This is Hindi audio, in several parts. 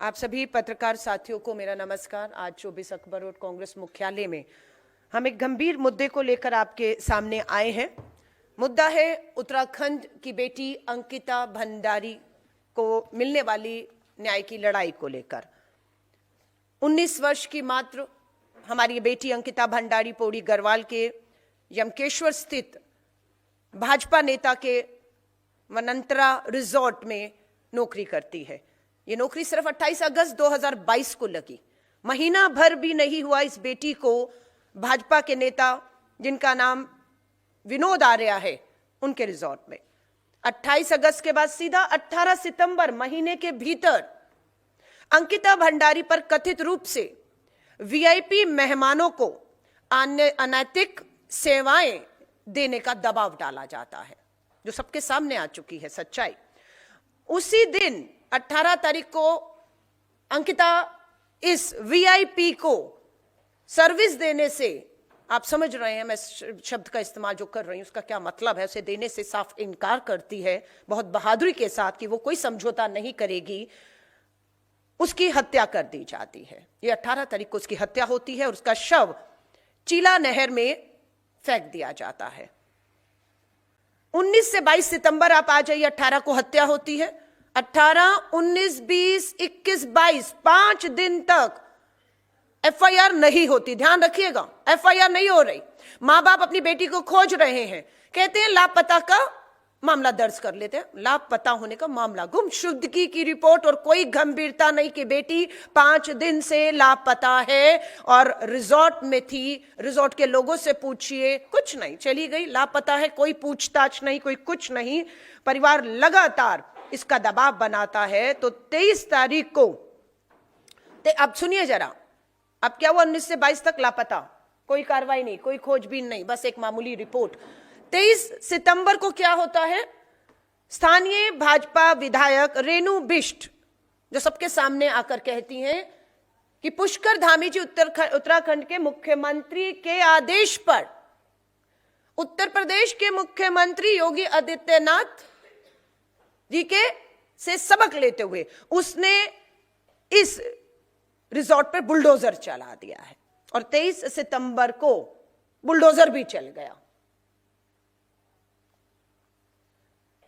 आप सभी पत्रकार साथियों को मेरा नमस्कार। आज 24 अक्टूबर रोड कांग्रेस मुख्यालय में हम एक गंभीर मुद्दे को लेकर आपके सामने आए हैं। मुद्दा है उत्तराखंड की बेटी अंकिता भंडारी को मिलने वाली न्याय की लड़ाई को लेकर। 19 वर्ष की मात्र हमारी बेटी अंकिता भंडारी पौड़ी गढ़वाल के यमकेश्वर स्थित भाजपा नेता के वनंतरा रिजॉर्ट में नौकरी करती है। ये नौकरी सिर्फ 28 अगस्त 2022 को लगी। महीना भर भी नहीं हुआ इस बेटी को भाजपा के नेता जिनका नाम विनोद आर्या है उनके रिजॉर्ट में 28 अगस्त के बाद सीधा 18 सितंबर महीने के भीतर अंकिता भंडारी पर कथित रूप से वीआईपी मेहमानों को अनैतिक सेवाएं देने का दबाव डाला जाता है, जो सबके सामने आ चुकी है सच्चाई। उसी दिन 18 तारीख को अंकिता इस वीआईपी को सर्विस देने से, आप समझ रहे हैं मैं शब्द का इस्तेमाल जो कर रही हूं उसका क्या मतलब है, उसे देने से साफ इनकार करती है बहुत बहादुरी के साथ कि वो कोई समझौता नहीं करेगी। उसकी हत्या कर दी जाती है। ये 18 तारीख को उसकी हत्या होती है और उसका शव चीला नहर में फेंक दिया जाता है। 19 से 22 सितंबर आप आ जाइए, 18 को हत्या होती है। 18, 19, 20, 21, 22 5 दिन तक एफआईआर नहीं होती। ध्यान रखिएगा, एफआईआर नहीं हो रही। मां बाप अपनी बेटी को खोज रहे हैं, कहते हैं लापता का मामला दर्ज कर लेते हैं। लापता होने का मामला, गुमशुदगी की रिपोर्ट और कोई गंभीरता नहीं कि बेटी 5 दिन से लापता है और रिजॉर्ट में थी। रिजॉर्ट के लोगों से पूछिए, कुछ नहीं, चली गई, लापता है, कोई पूछताछ नहीं, कोई कुछ नहीं। परिवार लगातार इसका दबाव बनाता है। तो 23 तारीख को अब सुनिए जरा, अब क्या हुआ? 19 से 22 तक लापता, कोई कार्रवाई नहीं, कोई खोजबीन नहीं, बस एक मामूली रिपोर्ट। 23 सितंबर को क्या होता है? स्थानीय भाजपा विधायक रेणु बिष्ट जो सबके सामने आकर कहती हैं कि पुष्कर धामी जी उत्तराखंड के मुख्यमंत्री के आदेश पर उत्तर प्रदेश के मुख्यमंत्री योगी आदित्यनाथ जी के से सबक लेते हुए उसने इस रिजॉर्ट पर बुलडोजर चला दिया है और 23 सितंबर को बुलडोजर भी चल गया।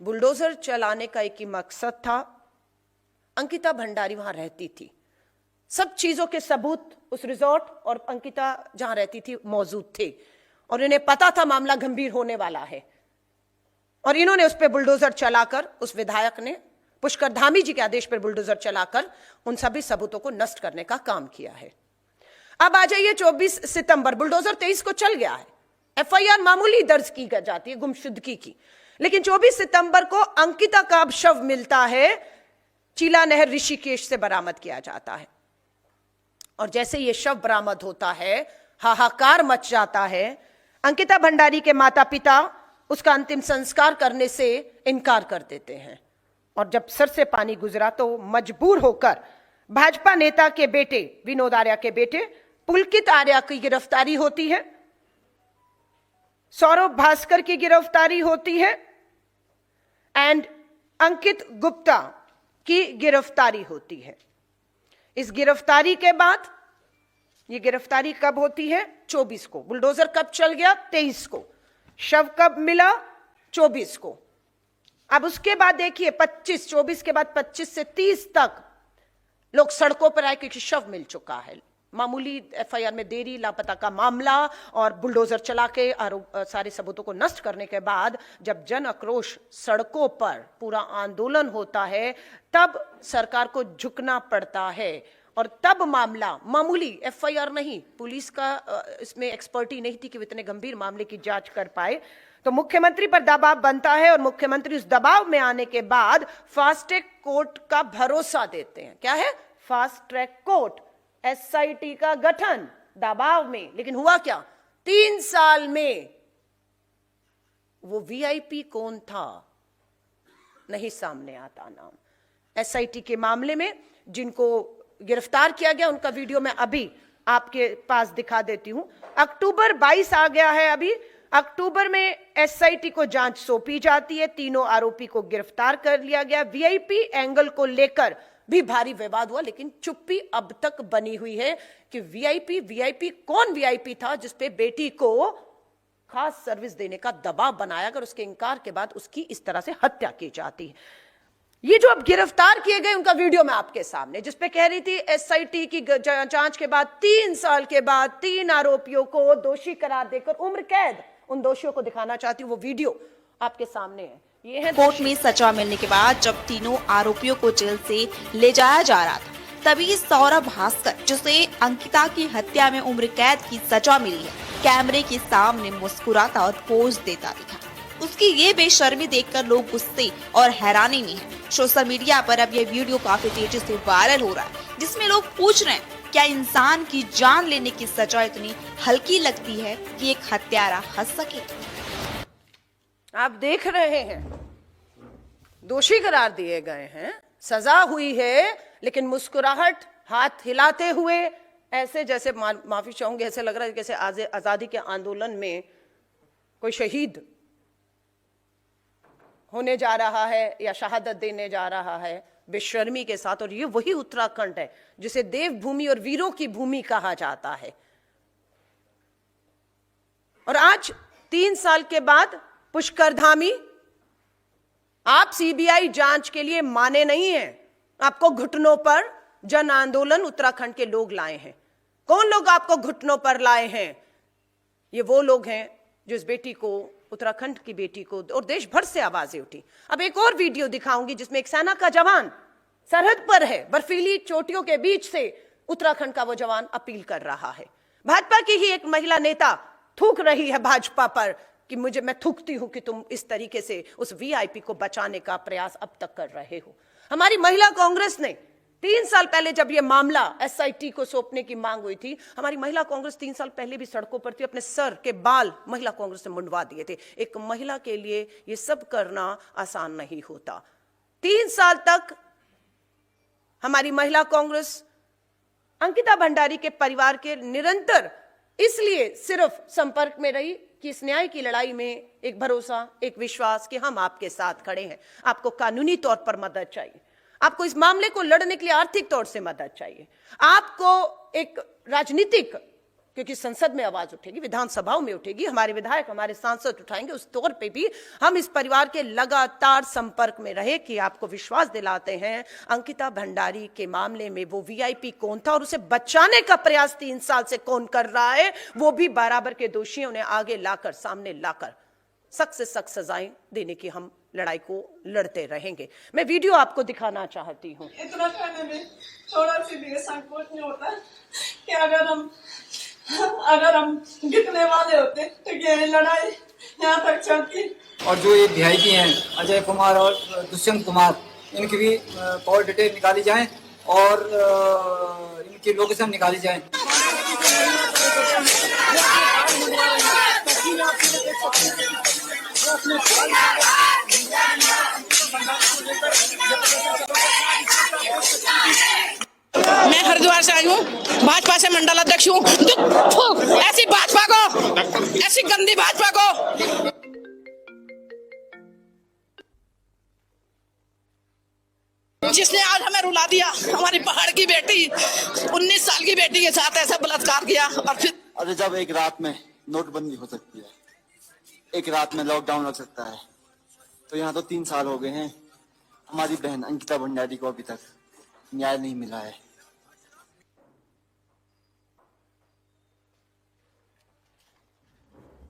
बुलडोजर चलाने का एक ही मकसद था, अंकिता भंडारी वहां रहती थी, सब चीजों के सबूत उस रिजॉर्ट और अंकिता जहां रहती थी मौजूद थे और इन्हें पता था मामला गंभीर होने वाला है और इन्होंने उस पर बुलडोजर चलाकर, उस विधायक ने पुष्कर धामी जी के आदेश पर बुलडोजर चलाकर उन सभी सबूतों को नष्ट करने का काम किया है। अब आ जाइए 24 सितंबर, बुलडोजर 23 को चल गया है, एफआईआर मामूली दर्ज की जाती है गुमशुदगी की, लेकिन 24 सितंबर को अंकिता का अब शव मिलता है, चीला नहर ऋषिकेश से बरामद किया जाता है और जैसे ये शव बरामद होता है हाहाकार मच जाता है। अंकिता भंडारी के माता पिता उसका अंतिम संस्कार करने से इनकार कर देते हैं और जब सर से पानी गुजरा तो मजबूर होकर भाजपा नेता के बेटे विनोद आर्या के बेटे पुलकित आर्या की गिरफ्तारी होती है, सौरभ भास्कर की गिरफ्तारी होती है एंड अंकित गुप्ता की गिरफ्तारी होती है। इस गिरफ्तारी के बाद, ये गिरफ्तारी कब होती है? 24 को। बुलडोजर कब चल गया? 23 को। शव कब मिला? 24 को। अब उसके बाद देखिए 25, 24 के बाद 25 से 30 तक लोग सड़कों पर आए क्योंकि शव मिल चुका है। मामूली एफआईआर में देरी, लापता का मामला और बुलडोजर चला के सारे सबूतों को नष्ट करने के बाद जब जन आक्रोश सड़कों पर पूरा आंदोलन होता है तब सरकार को झुकना पड़ता है और तब मामला, मामूली एफआईआर नहीं, पुलिस का इसमें एक्सपर्टी नहीं थी कि वो इतने गंभीर मामले की जांच कर पाए, तो मुख्यमंत्री पर दबाव बनता है और मुख्यमंत्री उस दबाव में आने के बाद फास्ट ट्रैक कोर्ट का भरोसा देते हैं। क्या है? फास्ट ट्रैक कोर्ट, एसआईटी का गठन दबाव में। लेकिन हुआ क्या? 3 साल में वो वीआईपी कौन था नहीं सामने आता नाम। एसआईटी के मामले में जिनको गिरफ्तार किया गया उनका वीडियो मैं अभी आपके पास दिखा देती हूं। अक्टूबर 22 आ गया है, अभी अक्टूबर में एसआईटी को जांच सौंपी जाती है, तीनों आरोपी को गिरफ्तार कर लिया गया। वीआईपी एंगल को लेकर भी भारी विवाद हुआ, लेकिन चुप्पी अब तक बनी हुई है कि वीआईपी कौन वीआईपी था जिसपे बेटी को खास सर्विस देने का दबाव बनाया कर उसके इनकार के बाद उसकी इस तरह से हत्या की जाती है। ये जो अब गिरफ्तार किए गए उनका वीडियो मैं आपके सामने, जिसपे कह रही थी एसआईटी की जांच के बाद 3 साल के बाद 3 आरोपियों को दोषी करार देकर उम्र कैद उन दोषियों को दिखाना चाहती हूँ। वो वीडियो आपके सामने है। ये है कोर्ट में सजा मिलने के बाद जब तीनों आरोपियों को जेल से ले जाया जा रहा था, तभी सौरभ भास्कर, जिसे अंकिता की हत्या में उम्र कैद की सजा मिली है, कैमरे के सामने मुस्कुराता और पोज देता दिखा। उसकी ये बेशर्मी देखकर लोग गुस्से और हैरानी में हैं। सोशल मीडिया पर अब ये वीडियो काफी तेजी से वायरल हो रहा है, जिसमें लोग पूछ रहे हैं क्या इंसान की जान लेने की सजा इतनी हल्की लगती है कि एक हत्यारा हंस सके। आप देख रहे हैं दोषी करार दिए गए हैं, सजा हुई है, लेकिन मुस्कुराहट, हाथ हिलाते हुए, ऐसे जैसे माफी चाहूंगे, ऐसे लग रहा है जैसे आजादी के आंदोलन में कोई शहीद होने जा रहा है या शहादत देने जा रहा है, बेशर्मी के साथ। और ये वही उत्तराखंड है जिसे देवभूमि और वीरों की भूमि कहा जाता है। और आज 3 साल के बाद पुष्कर धामी, आप सीबीआई जांच के लिए माने नहीं हैं, आपको घुटनों पर जन आंदोलन उत्तराखंड के लोग लाए हैं। कौन लोग आपको घुटनों पर लाए हैं? ये वो लोग हैं जो इस बेटी को, उत्तराखंड की बेटी को, और देश भर से आवाजें उठी। अब एक और वीडियो दिखाऊंगी जिसमें एक सेना का जवान सरहद पर है, बर्फीली चोटियों के बीच से उत्तराखंड का वो जवान अपील कर रहा है। भाजपा की ही एक महिला नेता थूक रही है भाजपा पर कि मैं थूकती हूं कि तुम इस तरीके से उस वीआईपी को बचाने का प्रयास अब तक कर रहे हो। हमारी महिला कांग्रेस ने 3 साल पहले जब यह मामला एसआईटी को सौंपने की मांग हुई थी, हमारी महिला कांग्रेस 3 साल पहले भी सड़कों पर थी, अपने सर के बाल महिला कांग्रेस ने मुंडवा दिए थे। एक महिला के लिए यह सब करना आसान नहीं होता। 3 साल तक हमारी महिला कांग्रेस अंकिता भंडारी के परिवार के निरंतर इसलिए सिर्फ संपर्क में रही कि इस न्याय की लड़ाई में एक भरोसा, एक विश्वास कि हम आपके साथ खड़े हैं। आपको कानूनी तौर पर मदद चाहिए, आपको इस मामले को लड़ने के लिए आर्थिक तौर से मदद चाहिए, आपको एक राजनीतिक, क्योंकि संसद में आवाज उठेगी, विधानसभाओं में उठेगी, हमारे विधायक, हमारे सांसद उठाएंगे, उस तौर पे भी हम इस परिवार के लगातार संपर्क में रहे कि आपको विश्वास दिलाते हैं अंकिता भंडारी के मामले में वो वीआईपी कौन था और उसे बचाने का प्रयास 3 साल से कौन कर रहा है, वो भी बराबर के दोषियों ने आगे लाकर, सामने लाकर सख्त से सख्त सजाएं देने की हम लड़ाई को लड़ते रहेंगे। मैं वीडियो आपको दिखाना चाहती हूँ। इतना करने में थोड़ा सी भी संकोच नहीं होता कि अगर हम जीतने वाले होते तो ये लड़ाई यहाँ तक चलती। और जो ये वीआईपी हैं अजय कुमार और दुष्यंत कुमार, इनकी भी कॉल डिटेल निकाली जाए और इनकी लोकेशन निकाली जाए। मैं हरिद्वार से आई हूँ, भाजपा से मंडल अध्यक्ष हूँ। ऐसी भाजपा को, ऐसी गंदी भाजपा को। जिसने आज हमें रुला दिया, हमारी पहाड़ की बेटी, 19 साल की बेटी के साथ ऐसा बलात्कार किया। और फिर अरे जब एक रात में नोटबंदी हो सकती है, एक रात में लॉकडाउन लग सकता है, तो यहाँ तो 3 साल हो गए हैं। हमारी बहन अंकिता भंडारी को अभी तक न्याय नहीं मिला है।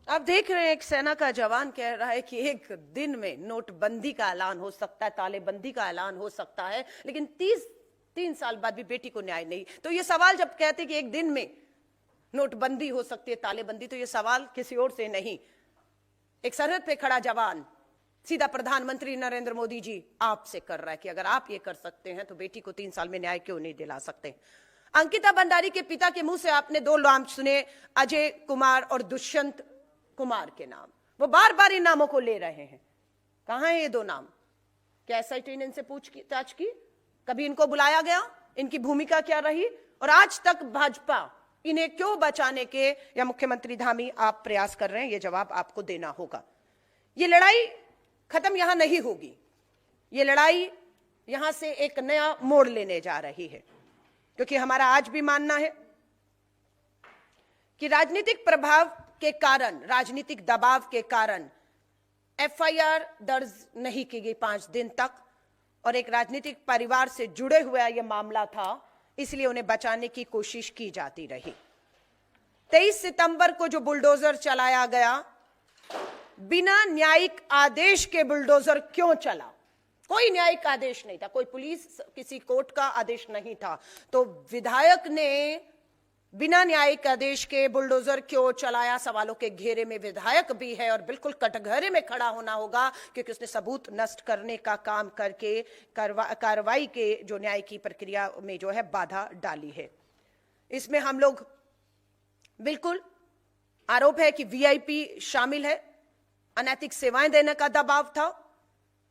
आप देख रहे हैं एक सेना का जवान कह रहा है कि एक दिन में नोटबंदी का ऐलान हो सकता है, तालेबंदी का ऐलान हो सकता है, लेकिन 3 साल बाद भी बेटी को न्याय नहीं। तो ये सवाल जब कहते हैं कि एक दिन में नोटबंदी हो सकती है, तालेबंदी, तो ये सवाल किसी और से नहीं, एक सरहद पे खड़ा जवान सीधा प्रधानमंत्री नरेंद्र मोदी जी आपसे कर रहा है कि अगर आप ये कर सकते हैं तो बेटी को 3 साल में न्याय क्यों नहीं दिला सकते। अंकिता भंडारी के पिता के मुंह से आपने 2 नाम सुने, अजय कुमार और दुष्यंत कुमार के नाम। वो बार बार इन नामों को ले रहे हैं। कहां है ये 2 नाम? क्या एसआईटी ने इनसे पूछताछ की? कभी इनको बुलाया गया? इनकी भूमिका क्या रही? और आज तक भाजपा इन्हें क्यों बचाने के, या मुख्यमंत्री धामी आप प्रयास कर रहे हैं, ये जवाब आपको देना होगा। ये लड़ाई खत्म यहां नहीं होगी। ये लड़ाई यहां से एक नया मोड़ लेने जा रही है, क्योंकि हमारा आज भी मानना है कि राजनीतिक प्रभाव के कारण, राजनीतिक दबाव के कारण एफआईआर दर्ज नहीं की गई 5 दिन तक, और एक राजनीतिक परिवार से जुड़े हुआ यह मामला था, इसलिए उन्हें बचाने की कोशिश की जाती रही। 23 सितंबर को जो बुलडोजर चलाया गया, बिना न्यायिक आदेश के बुलडोजर क्यों चला? कोई न्यायिक आदेश नहीं था, कोई पुलिस, किसी कोर्ट का आदेश नहीं था, तो विधायक ने बिना न्यायिक आदेश के बुलडोजर क्यों चलाया? सवालों के घेरे में विधायक भी है और बिल्कुल कटघरे में खड़ा होना होगा, क्योंकि उसने सबूत नष्ट करने का काम करके कार्रवाई के जो न्याय की प्रक्रिया में जो है बाधा डाली है। इसमें हम लोग बिल्कुल, आरोप है कि वीआईपी शामिल है, अनैतिक सेवाएं देने का दबाव था।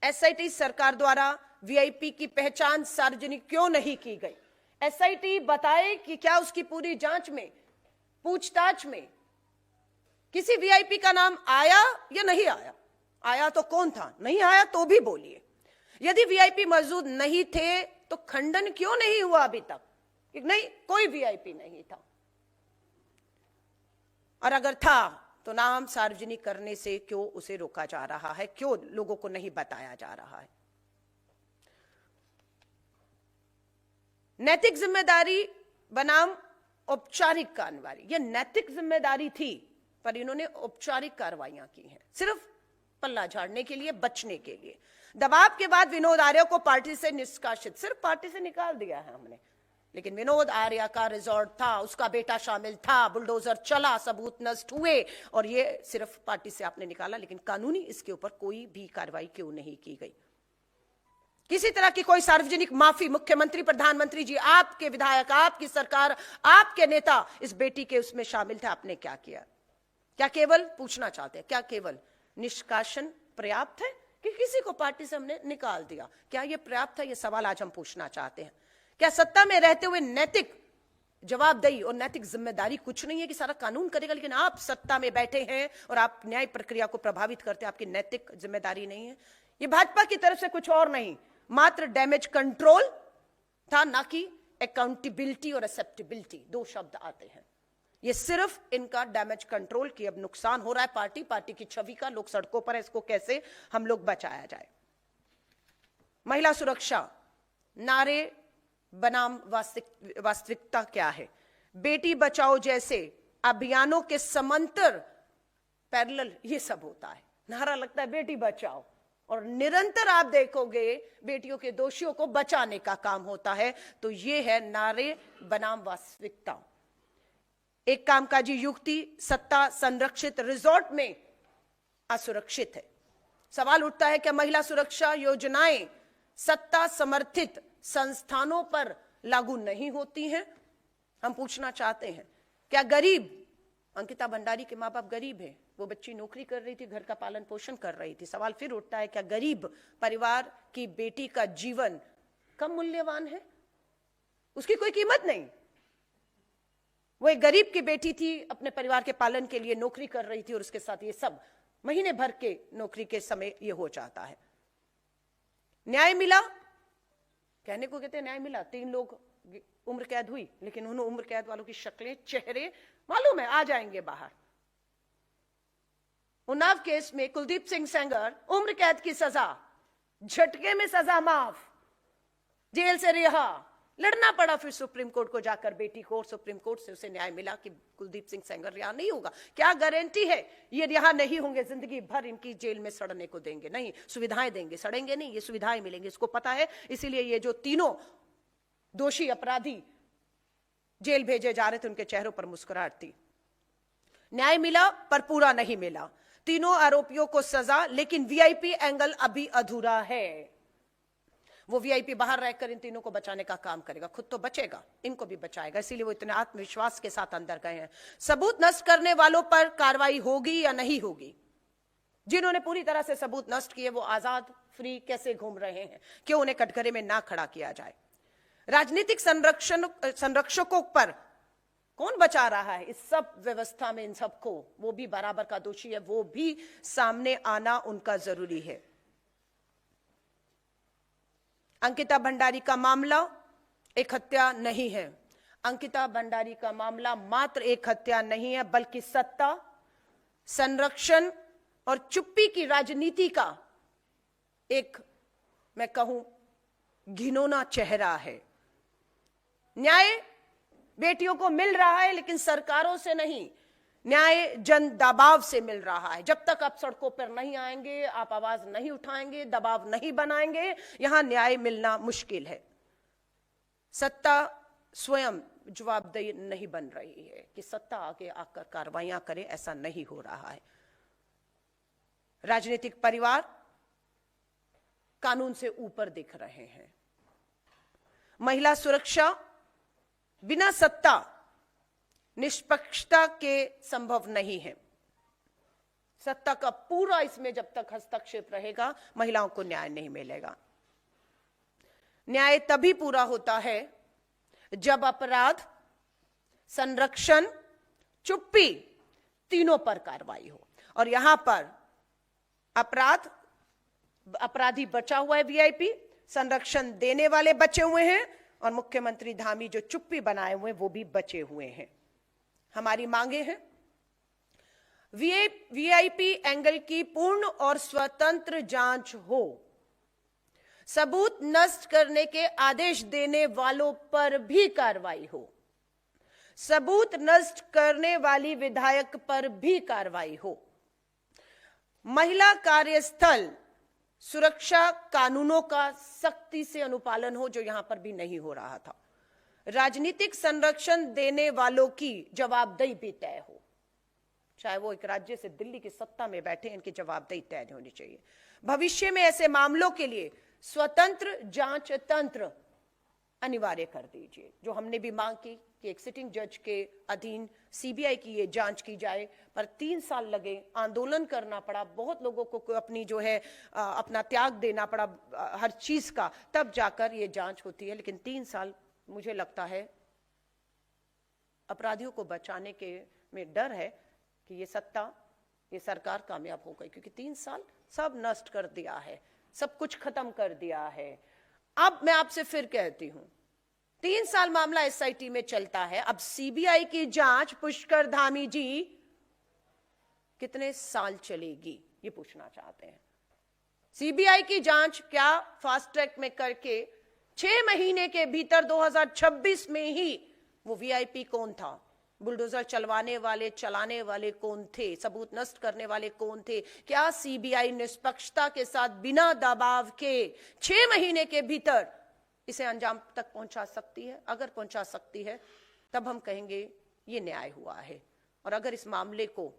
एसआईटी सरकार द्वारा वीआईपी की पहचान सार्वजनिक क्यों नहीं की गई? एसआईटी बताए कि क्या उसकी पूरी जांच में, पूछताछ में किसी वीआईपी का नाम आया या नहीं आया? आया तो कौन था? नहीं आया तो भी बोलिए। यदि वीआईपी मौजूद नहीं थे तो खंडन क्यों नहीं हुआ अभी तक? नहीं, कोई वीआईपी नहीं था, और अगर था तो नाम सार्वजनिक करने से क्यों उसे रोका जा रहा है? क्यों लोगों को नहीं बताया जा रहा है? नैतिक जिम्मेदारी बनाम औपचारिक कार्रवाई, यह नैतिक जिम्मेदारी थी, पर इन्होंने औपचारिक कार्रवाइयां की हैं, सिर्फ पल्ला झाड़ने के लिए, बचने के लिए। दबाव के बाद विनोद आर्य को पार्टी से निष्कासित, सिर्फ पार्टी से निकाल दिया है हमने, लेकिन विनोद आर्य का रिजॉर्ट था, उसका बेटा शामिल था, बुलडोजर चला, सबूत नष्ट हुए, और ये सिर्फ पार्टी से आपने निकाला, लेकिन कानूनी इसके ऊपर कोई भी कार्रवाई क्यों नहीं की गई? किसी तरह की कोई सार्वजनिक माफी, मुख्यमंत्री, प्रधानमंत्री जी, आपके विधायक, आपकी सरकार, आपके नेता इस बेटी के उसमें शामिल थे, आपने क्या किया? क्या केवल पूछना चाहते हैं, क्या केवल निष्कासन पर्याप्त है कि किसी को पार्टी से हमने निकाल दिया? क्या यह पर्याप्त है? यह सवाल आज हम पूछना चाहते हैं। क्या सत्ता में रहते हुए नैतिक जवाबदेही और नैतिक जिम्मेदारी कुछ नहीं है कि सारा कानून करेगा, लेकिन आप सत्ता में बैठे हैं और आप न्याय प्रक्रिया को प्रभावित करते हैं, आपकी नैतिक जिम्मेदारी नहीं है? ये भाजपा की तरफ से कुछ और नहीं, मात्र डैमेज कंट्रोल था, ना कि अकाउंटेबिलिटी और एक्सेप्टेबिलिटी, 2 शब्द आते हैं। ये सिर्फ इनका डैमेज कंट्रोल की अब नुकसान हो रहा है पार्टी की छवि का, लोग सड़कों पर है, इसको कैसे हम लोग बचाया जाए? महिला सुरक्षा, नारे बनाम वास्तविकता क्या है? बेटी बचाओ जैसे अभियानों के समांतर, पैरेलल ये सब होता है। नारा लगता है बेटी बचाओ, और निरंतर आप देखोगे बेटियों के दोषियों को बचाने का काम होता है। तो ये है नारे बनाम वास्तविकता। एक कामकाजी युक्ति सत्ता संरक्षित रिजॉर्ट में असुरक्षित है। सवाल उठता है, क्या महिला सुरक्षा योजनाएं सत्ता समर्थित संस्थानों पर लागू नहीं होती हैं? हम पूछना चाहते हैं, क्या गरीब, अंकिता भंडारी के माँ बाप गरीब हैं, वो बच्ची नौकरी कर रही थी, घर का पालन पोषण कर रही थी। सवाल फिर उठता है, क्या गरीब परिवार की बेटी का जीवन कम मूल्यवान है? उसकी कोई कीमत नहीं। वो एक गरीब की बेटी थी, अपने परिवार के पालन के लिए नौकरी कर रही थी, और उसके साथ ये सब महीने भर के नौकरी के समय ये हो जाता है। न्याय मिला, कहने को कहते हैं न्याय मिला, 3 लोग उम्र कैद हुई, लेकिन उन उम्र कैद वालों की शक्लें, चेहरे मालूम है, आ जाएंगे बाहर। उन्नाव केस में कुलदीप सिंह सेंगर, उम्र कैद की सजा, झटके में सजा माफ, जेल से रिहा, लड़ना पड़ा फिर सुप्रीम कोर्ट को जाकर बेटी को, और सुप्रीम कोर्ट से उसे न्याय मिला कि कुलदीप सिंह सेंगर रिहा नहीं होगा। क्या गारंटी है ये रिहा नहीं होंगे, जिंदगी भर इनकी जेल में सड़ने को देंगे? नहीं, सुविधाएं देंगे, सड़ेंगे नहीं, ये सुविधाएं मिलेंगी, इसको पता है। इसीलिए ये जो तीनों दोषी अपराधी जेल भेजे जा रहे थे, उनके चेहरों पर मुस्कुराहट थी। न्याय मिला पर पूरा नहीं मिला। तीनों आरोपियों को सजा, लेकिन वीआईपी एंगल अभी अधूरा है। वो वीआईपी बाहर रहकर इन तीनों को बचाने का काम करेगा, खुद तो बचेगा, इनको भी बचाएगा, इसीलिए वो इतने आत्मविश्वास के साथ अंदर गए हैं। सबूत नष्ट करने वालों पर कार्रवाई होगी या नहीं होगी? जिन्होंने पूरी तरह से सबूत नष्ट किए वो आजाद फ्री कैसे घूम रहे हैं? क्यों उन्हें कटघरे में ना खड़ा किया जाए? राजनीतिक संरक्षकों पर कौन बचा रहा है इस सब व्यवस्था में? इन सबको, वो भी बराबर का दोषी है, वो भी सामने आना उनका जरूरी है। अंकिता भंडारी का मामला एक हत्या नहीं है। अंकिता भंडारी का मामला मात्र एक हत्या नहीं है, बल्कि सत्ता, संरक्षण और चुप्पी की राजनीति का एक, मैं कहूं, घिनौना चेहरा है। न्याय बेटियों को मिल रहा है, लेकिन सरकारों से नहीं, न्याय जन दबाव से मिल रहा है। जब तक आप सड़कों पर नहीं आएंगे, आप आवाज नहीं उठाएंगे, दबाव नहीं बनाएंगे, यहां न्याय मिलना मुश्किल है। सत्ता स्वयं जवाबदेही नहीं बन रही है कि सत्ता आगे आकर कार्रवाइयां करे, ऐसा नहीं हो रहा है। राजनीतिक परिवार कानून से ऊपर दिख रहे हैं। महिला सुरक्षा बिना सत्ता, निष्पक्षता के संभव नहीं है। सत्ता का पूरा इसमें जब तक हस्तक्षेप रहेगा, महिलाओं को न्याय नहीं मिलेगा। न्याय तभी पूरा होता है जब अपराध, संरक्षण, चुप्पी तीनों पर कार्रवाई हो। और यहां पर अपराधी बचा हुआ है, वीआईपी, संरक्षण देने वाले बचे हुए हैं, और मुख्यमंत्री धामी जो चुप्पी बनाए हुए हैं वो भी बचे हुए हैं। हमारी मांगे हैं वीआईपी एंगल की पूर्ण और स्वतंत्र जांच हो। सबूत नष्ट करने के आदेश देने वालों पर भी कार्रवाई हो। सबूत नष्ट करने वाली विधायक पर भी कार्रवाई हो। महिला कार्यस्थल सुरक्षा कानूनों का सख्ती से अनुपालन हो, जो यहां पर भी नहीं हो रहा था। राजनीतिक संरक्षण देने वालों की जवाबदेही भी तय हो, चाहे वो एक राज्य से दिल्ली की सत्ता में बैठे, इनकी जवाबदेही तय होनी चाहिए। भविष्य में ऐसे मामलों के लिए स्वतंत्र जांच तंत्र अनिवार्य कर दीजिए, जो हमने भी मांग की कि एक सिटिंग जज के अधीन सीबीआई की ये जांच की जाए। पर 3 साल लगे, आंदोलन करना पड़ा, बहुत लोगों को अपनी जो है अपना त्याग देना पड़ा हर चीज का, तब जाकर ये जांच होती है। लेकिन 3 साल मुझे लगता है अपराधियों को बचाने के में डर है कि ये सत्ता, ये सरकार कामयाब हो गई, क्योंकि 3 साल सब नष्ट कर दिया है, सब कुछ खत्म कर दिया है। अब मैं आपसे फिर कहती हूं, 3 साल मामला एसआईटी में चलता है, अब सीबीआई की जांच पुष्कर धामी जी कितने साल चलेगी, ये पूछना चाहते हैं। सीबीआई की जांच क्या फास्ट ट्रैक में करके 6 महीने के भीतर 2026 में ही वो वीआईपी कौन था, बुलडोजर चलवाने वाले, चलाने वाले कौन थे, सबूत नष्ट करने वाले कौन थे, क्या सीबीआई निष्पक्षता के साथ बिना दबाव के 6 महीने के भीतर इसे अंजाम तक पहुंचा सकती है? अगर पहुंचा सकती है तब हम कहेंगे ये न्याय हुआ है। और अगर इस मामले को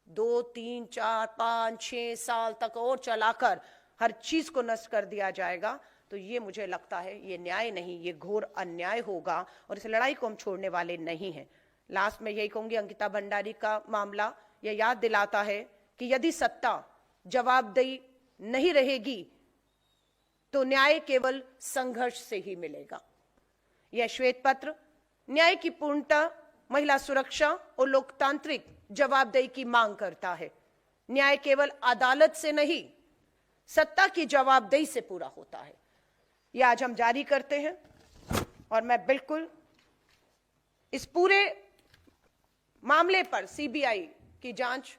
2, 3, 4, 5, 6 साल तक और चलाकर हर चीज को नष्ट कर दिया जाएगा, तो ये मुझे लगता है ये न्याय नहीं, ये घोर अन्याय होगा, और इस लड़ाई को हम छोड़ने वाले नहीं हैं। लास्ट में यही कहूंगी, अंकिता भंडारी का मामला यह याद दिलाता है कि यदि सत्ता जवाबदेही नहीं रहेगी तो न्याय केवल संघर्ष से ही मिलेगा। यह श्वेत पत्र न्याय की पूर्णता, महिला सुरक्षा और लोकतांत्रिक जवाबदेही की मांग करता है। न्याय केवल अदालत से नहीं, सत्ता की जवाबदेही से पूरा होता है। यह आज हम जारी करते हैं, और मैं बिल्कुल इस पूरे मामले पर सीबीआई की जांच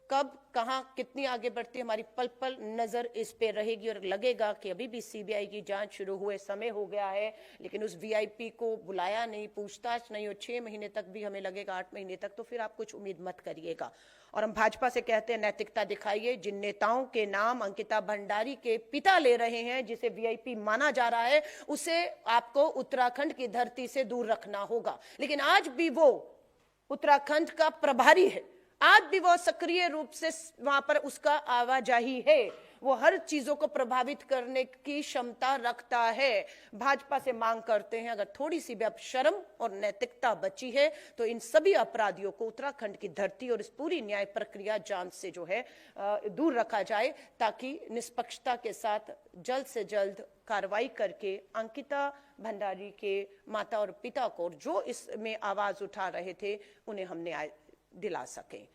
कब, कहां, कितनी आगे बढ़ती है, हमारी पल पल नजर इस पे रहेगी। और लगेगा कि अभी भी सीबीआई की जांच शुरू हुए समय हो गया है, लेकिन उस वीआईपी को बुलाया नहीं, पूछताछ नहीं, और 6 महीने तक भी हमें लगेगा, 8 महीने तक, तो फिर आप कुछ उम्मीद मत करिएगा। और हम भाजपा से कहते हैं, नैतिकता दिखाइए। जिन नेताओं के नाम अंकिता भंडारी के पिता ले रहे हैं, जिसे वीआईपी माना जा रहा है, उसे आपको उत्तराखंड की धरती से दूर रखना होगा। लेकिन आज भी वो उत्तराखंड का प्रभारी है, आज भी वो सक्रिय रूप से वहां पर उसका आवाजाही है, वो हर चीजों को प्रभावित करने की क्षमता रखता है। भाजपा से मांग करते हैं, अगर थोड़ी सी भी अब शर्म और नैतिकता बची है तो इन सभी अपराधियों को उत्तराखंड की धरती और इस पूरी न्याय प्रक्रिया जांच से जो है दूर रखा जाए, ताकि निष्पक्षता के साथ जल्द से जल्द कार्रवाई करके अंकिता भंडारी के माता और पिता को, जो इसमें आवाज उठा रहे थे, उन्हें हम न्याय दिला सकें।